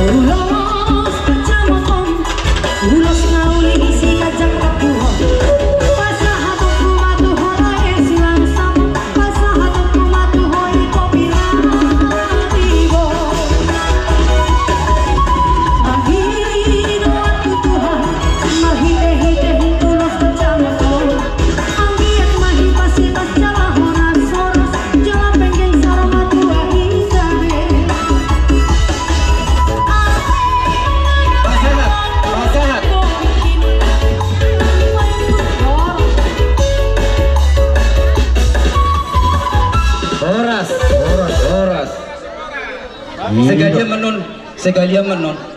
Ulos kecamatan, ulos ngauli isi kajang kapuh. Pasahatong kumatu hoy silang sama, pasahatong kumatu hoy kopi ratibo. Angin waktu Tuhan, mahite-hite ulos kecamatan. Anggiat mahi pasitas jalan horas soros, jalan pengen sarama tua hindare. Horas. Segalia menon.